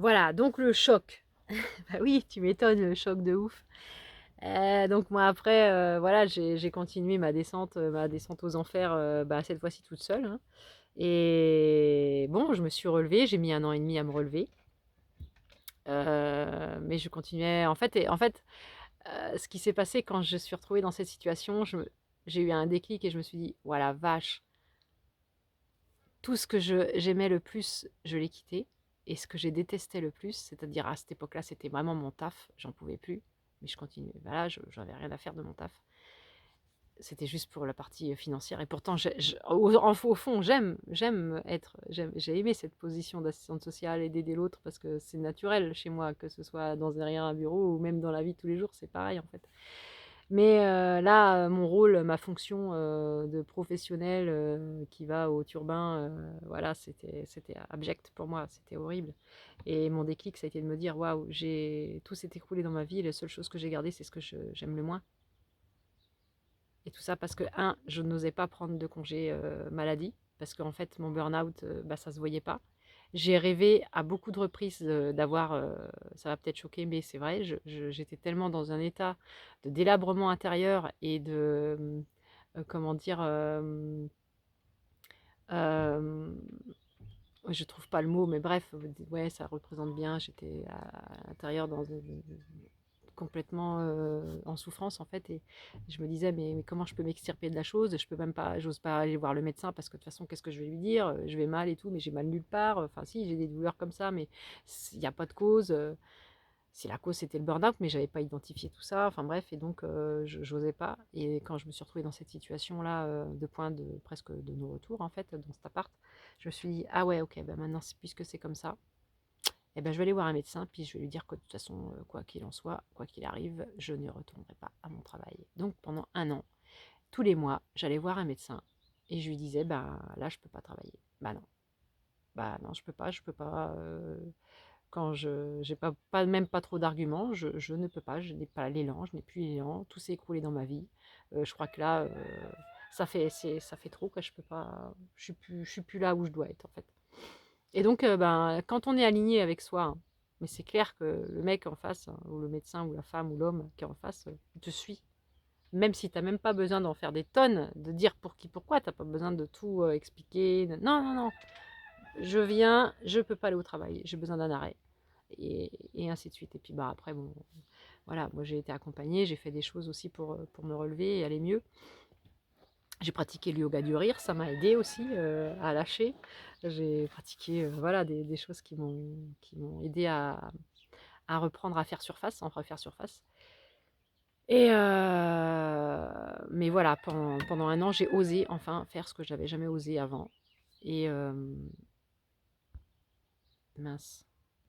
Voilà, donc le choc. Bah oui, tu m'étonnes, le choc de ouf. Donc moi après, voilà, j'ai continué ma descente aux enfers, bah, cette fois-ci toute seule, hein. Et bon, je me suis relevée, j'ai mis 1 an et demi à me relever. Mais je continuais en fait, ce qui s'est passé quand je suis retrouvée dans cette situation, j'ai eu un déclic et je me suis dit: «Voilà, vache, tout ce que j'aimais le plus, je l'ai quitté et ce que j'ai détesté le plus, c'est-à-dire à cette époque-là, c'était vraiment mon taf, j'en pouvais plus, mais je continuais. Voilà, j'avais rien à faire de mon taf. C'était juste pour la partie financière et pourtant, au fond, j'ai aimé cette position d'assistante sociale et d'aider l'autre parce que c'est naturel chez moi, que ce soit derrière un bureau ou même dans la vie de tous les jours, c'est pareil en fait. Mais là, mon rôle, ma fonction de professionnelle qui va au turbin, voilà, c'était abject pour moi, c'était horrible. Et mon déclic, ça a été de me dire, waouh, tout s'est écroulé dans ma vie, et la seule chose que j'ai gardée, c'est ce que j'aime le moins. Et tout ça parce que, je n'osais pas prendre de congé maladie, parce qu'en fait, mon burn-out, bah, ça se voyait pas. J'ai rêvé à beaucoup de reprises d'avoir, ça va peut-être choquer, mais c'est vrai, j'étais tellement dans un état de délabrement intérieur et de, comment dire, je trouve pas le mot, mais bref, ouais, ça représente bien. J'étais à l'intérieur complètement en souffrance en fait, et je me disais mais comment je peux m'extirper de la chose, je peux même pas, j'ose pas aller voir le médecin parce que de toute façon qu'est-ce que je vais lui dire, je vais mal et tout, mais j'ai mal nulle part, enfin si j'ai des douleurs comme ça, mais il n'y a pas de cause, si la cause c'était le burn-out, mais j'avais pas identifié tout ça, enfin bref, et donc j'osais pas, et quand je me suis retrouvée dans cette situation là, de point de presque de non-retour en fait, dans cet appart, je me suis dit ah ouais, ok, bah maintenant puisque c'est comme ça, eh ben, je vais aller voir un médecin, puis je vais lui dire que de toute façon, quoi qu'il en soit, quoi qu'il arrive, je ne retournerai pas à mon travail. Donc pendant 1 an, tous les mois, j'allais voir un médecin et je lui disais, bah là, je peux pas travailler. Bah non, je peux pas. Quand je j'ai pas même pas trop d'arguments, je ne peux pas, je n'ai pas l'élan, je n'ai plus l'élan, tout s'est écroulé dans ma vie. Je crois que là, ça fait trop, que je peux pas, je suis plus là où je dois être en fait. Et donc, ben, quand on est aligné avec soi, hein, mais c'est clair que le mec en face, hein, ou le médecin, ou la femme, ou l'homme qui est en face, il te suit. Même si tu n'as même pas besoin d'en faire des tonnes, de dire pour qui, pourquoi, tu n'as pas besoin de tout expliquer. Non, non, non, je viens, je peux pas aller au travail, j'ai besoin d'un arrêt. Et ainsi de suite. Et puis bah après, bon, voilà, moi j'ai été accompagnée, j'ai fait des choses aussi pour me relever et aller mieux. J'ai pratiqué le yoga du rire, ça m'a aidé aussi à lâcher. J'ai pratiqué voilà, des choses qui m'ont aidé à reprendre, à faire surface, à en refaire surface. Et mais voilà, pendant 1 an, j'ai osé enfin faire ce que j'avais jamais osé avant. Et mince.